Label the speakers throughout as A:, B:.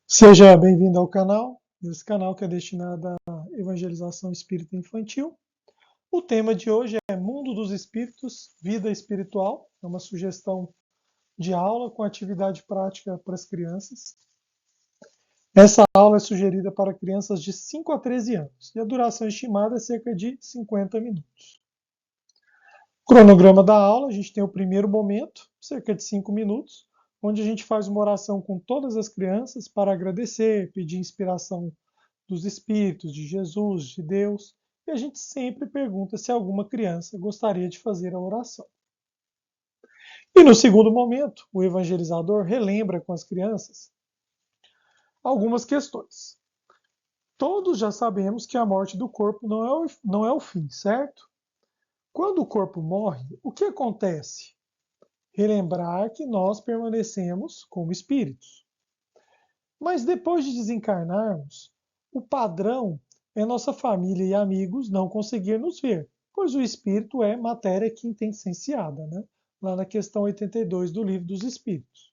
A: Seja bem-vindo ao canal, esse canal que é destinado à evangelização espírita infantil. O tema de hoje é Mundo dos Espíritos, Vida Espiritual, é uma sugestão de aula com atividade prática para as crianças. Essa aula é sugerida para crianças de 5 a 13 anos e a duração estimada é cerca de 50 minutos. Cronograma da aula, a gente tem o primeiro momento, cerca de 5 minutos, onde a gente faz uma oração com todas as crianças para agradecer, pedir inspiração dos Espíritos, de Jesus, de Deus, e a gente sempre pergunta se alguma criança gostaria de fazer a oração. E no segundo momento, o evangelizador relembra com as crianças algumas questões. Todos já sabemos que a morte do corpo não é o fim, certo? Quando o corpo morre, o que acontece? Relembrar que nós permanecemos como espíritos. Mas depois de desencarnarmos, o padrão é nossa família e amigos não conseguir nos ver, pois o espírito é matéria quintessenciada, né? Lá na questão 82 do Livro dos Espíritos.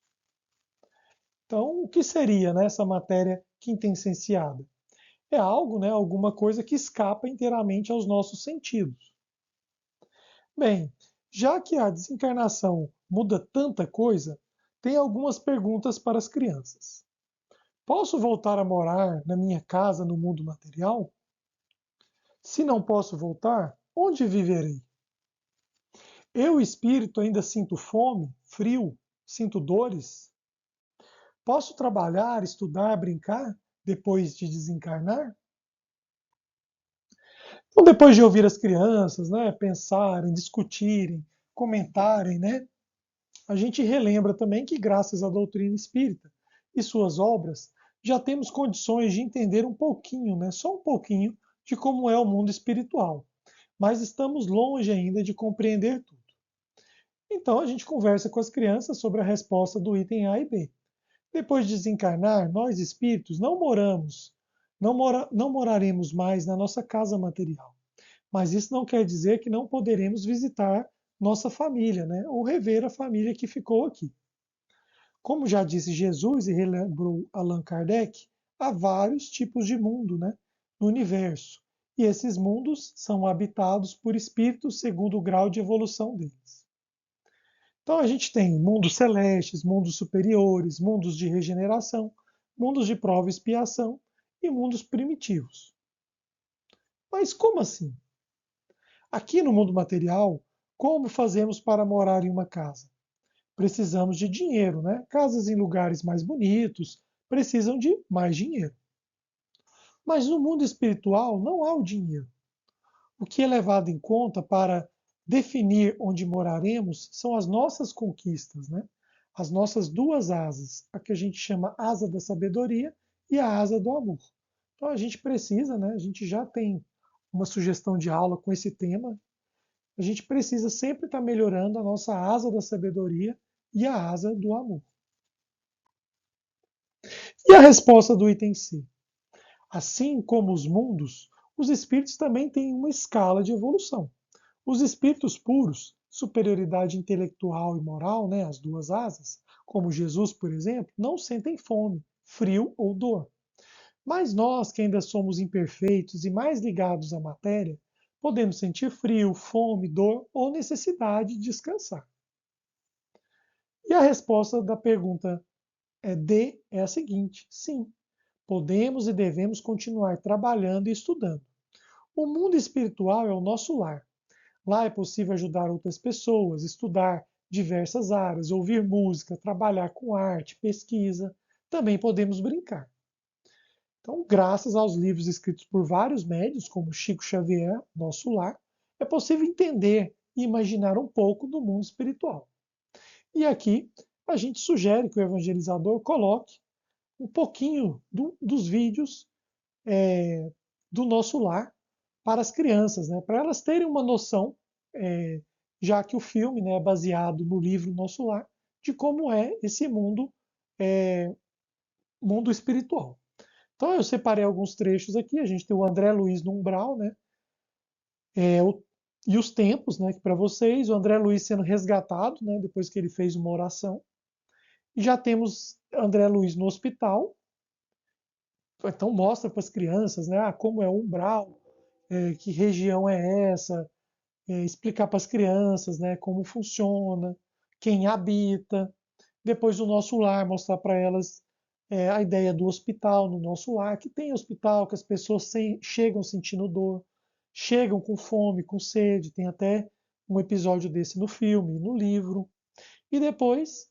A: Então, o que seria, né, essa matéria quintessenciada? É algo, né, alguma coisa que escapa inteiramente aos nossos sentidos. Bem, já que a desencarnação muda tanta coisa, tem algumas perguntas para as crianças. Posso voltar a morar na minha casa no mundo material? Se não posso voltar, onde viverei? Eu, espírito, ainda sinto fome, frio, sinto dores? Posso trabalhar, estudar, brincar depois de desencarnar? Então, depois de ouvir as crianças, né, pensarem, discutirem, comentarem, né, a gente relembra também que, graças à doutrina espírita e suas obras, já temos condições de entender um pouquinho, né, só um pouquinho, de como é o mundo espiritual. Mas estamos longe ainda de compreender tudo. Então a gente conversa com as crianças sobre a resposta do item A e B. Depois de desencarnar, nós espíritos não moraremos mais na nossa casa material. Mas isso não quer dizer que não poderemos visitar nossa família, né? Ou rever a família que ficou aqui. Como já disse Jesus e relembrou Allan Kardec, há vários tipos de mundo, né, no universo. E esses mundos são habitados por espíritos segundo o grau de evolução deles. Então a gente tem mundos celestes, mundos superiores, mundos de regeneração, mundos de prova e expiação e mundos primitivos. Mas como assim? Aqui no mundo material, como fazemos para morar em uma casa? Precisamos de dinheiro, né? Casas em lugares mais bonitos precisam de mais dinheiro. Mas no mundo espiritual não há o dinheiro. O que é levado em conta para definir onde moraremos são as nossas conquistas, né? As nossas duas asas, a que a gente chama asa da sabedoria e a asa do amor. Então a gente precisa, né? A gente já tem uma sugestão de aula com esse tema. A gente precisa sempre estar melhorando a nossa asa da sabedoria e a asa do amor. E a resposta do item C? Assim como os mundos, os espíritos também têm uma escala de evolução. Os espíritos puros, superioridade intelectual e moral, né, as duas asas, como Jesus, por exemplo, não sentem fome, frio ou dor. Mas nós, que ainda somos imperfeitos e mais ligados à matéria, podemos sentir frio, fome, dor ou necessidade de descansar. E a resposta da pergunta D é a seguinte: sim, podemos e devemos continuar trabalhando e estudando. O mundo espiritual é o nosso lar. Lá é possível ajudar outras pessoas, estudar diversas áreas, ouvir música, trabalhar com arte, pesquisa. Também podemos brincar. Então, graças aos livros escritos por vários médios, como Chico Xavier, Nosso Lar, é possível entender e imaginar um pouco do mundo espiritual. E aqui a gente sugere que o evangelizador coloque um pouquinho dos vídeos do Nosso Lar para as crianças, né, para elas terem uma noção, já que o filme, né, é baseado no livro Nosso Lar, de como é esse é, mundo espiritual. Então eu separei alguns trechos aqui. A gente tem o André Luiz no umbral, né, e os tempos, né, para vocês, o André Luiz sendo resgatado, né, depois que ele fez uma oração. E já temos André Luiz no hospital, Então mostra para as crianças, né, como é o umbral, que região é essa, explicar para as crianças, né, como funciona, quem habita. Depois do nosso lar, mostrar para elas a ideia do hospital no nosso lar, que tem hospital, que as pessoas chegam sentindo dor, chegam com fome, com sede. Tem até um episódio desse no filme, no livro. E depois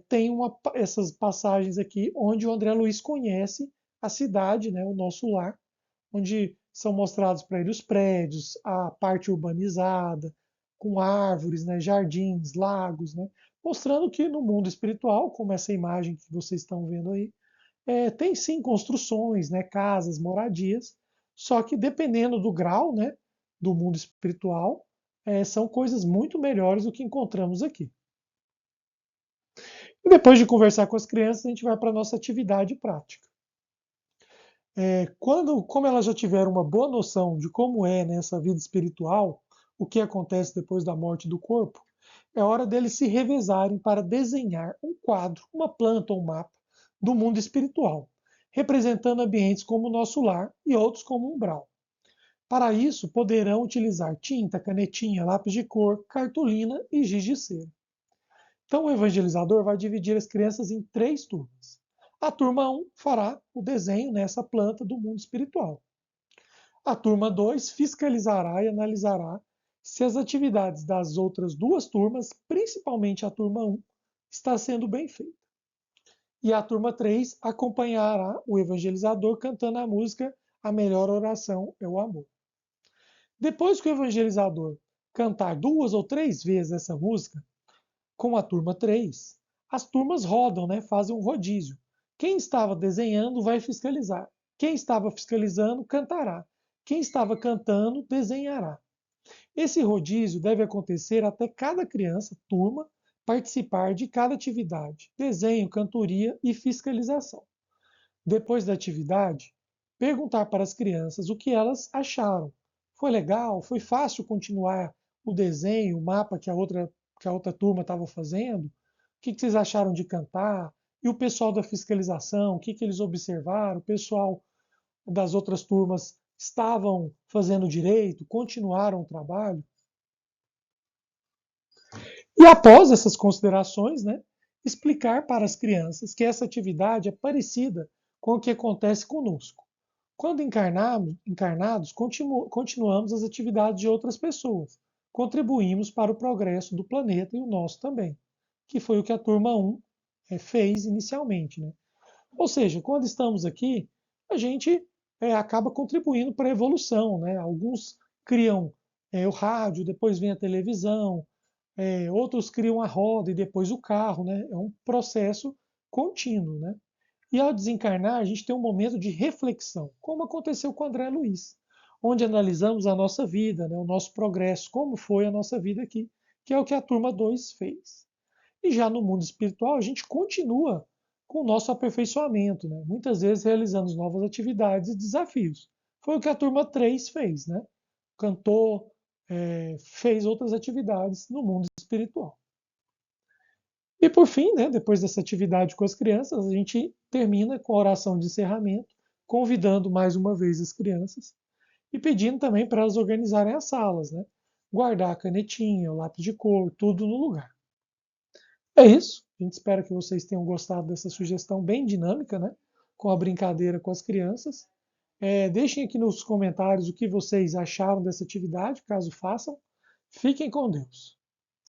A: tem essas passagens aqui onde o André Luiz conhece a cidade, né, o nosso lar, onde são mostrados para ele os prédios, a parte urbanizada, com árvores, né, jardins, lagos, né, mostrando que no mundo espiritual, como essa imagem que vocês estão vendo aí, tem sim construções, né, casas, moradias, só que dependendo do grau, né, do mundo espiritual, são coisas muito melhores do que encontramos aqui. E depois de conversar com as crianças, a gente vai para a nossa atividade prática. Como elas já tiveram uma boa noção de como é nessa vida espiritual, o que acontece depois da morte do corpo, é hora deles se revezarem para desenhar um quadro, uma planta ou um mapa do mundo espiritual, representando ambientes como o nosso lar e outros como o umbral. Para isso, poderão utilizar tinta, canetinha, lápis de cor, cartolina e giz de cera. Então, o evangelizador vai dividir as crianças em 3 turmas. A turma 1 fará o desenho nessa planta do mundo espiritual. A turma 2 fiscalizará e analisará se as atividades das outras 2 turmas, principalmente a turma 1, está sendo bem feita. E a turma 3 acompanhará o evangelizador cantando a música A Melhor Oração é o Amor. Depois que o evangelizador cantar 2 ou 3 vezes essa música, com a turma 3, as turmas rodam, né, fazem um rodízio. Quem estava desenhando vai fiscalizar. Quem estava fiscalizando cantará. Quem estava cantando desenhará. Esse rodízio deve acontecer até cada criança, turma, participar de cada atividade, desenho, cantoria e fiscalização. Depois da atividade, perguntar para as crianças o que elas acharam. Foi legal? Foi fácil continuar o desenho, o mapa que a outra turma estava fazendo? O que vocês acharam de cantar? E o pessoal da fiscalização, o que eles observaram? O pessoal das outras turmas estavam fazendo direito? Continuaram o trabalho? E após essas considerações, né, explicar para as crianças que essa atividade é parecida com o que acontece conosco. Quando encarnados, continuamos as atividades de outras pessoas, contribuímos para o progresso do planeta e o nosso também, que foi o que a turma 1 fez inicialmente. Né? Ou seja, quando estamos aqui, a gente acaba contribuindo para a evolução. Né? Alguns criam o rádio, depois vem a televisão, outros criam a roda e depois o carro. Né? É um processo contínuo. Né? E ao desencarnar, a gente tem um momento de reflexão, como aconteceu com o André Luiz, onde analisamos a nossa vida, né, o nosso progresso, como foi a nossa vida aqui, que é o que a turma 2 fez. E já no mundo espiritual, a gente continua com o nosso aperfeiçoamento, né, muitas vezes realizando novas atividades e desafios. Foi o que a turma 3 fez, né? Cantou, fez outras atividades no mundo espiritual. E por fim, né, depois dessa atividade com as crianças, a gente termina com a oração de encerramento, convidando mais uma vez as crianças e pedindo também para elas organizarem as salas, né? Guardar a canetinha, o lápis de cor, tudo no lugar. É isso. A gente espera que vocês tenham gostado dessa sugestão bem dinâmica, né? Com a brincadeira com as crianças. Deixem aqui nos comentários o que vocês acharam dessa atividade, caso façam. Fiquem com Deus.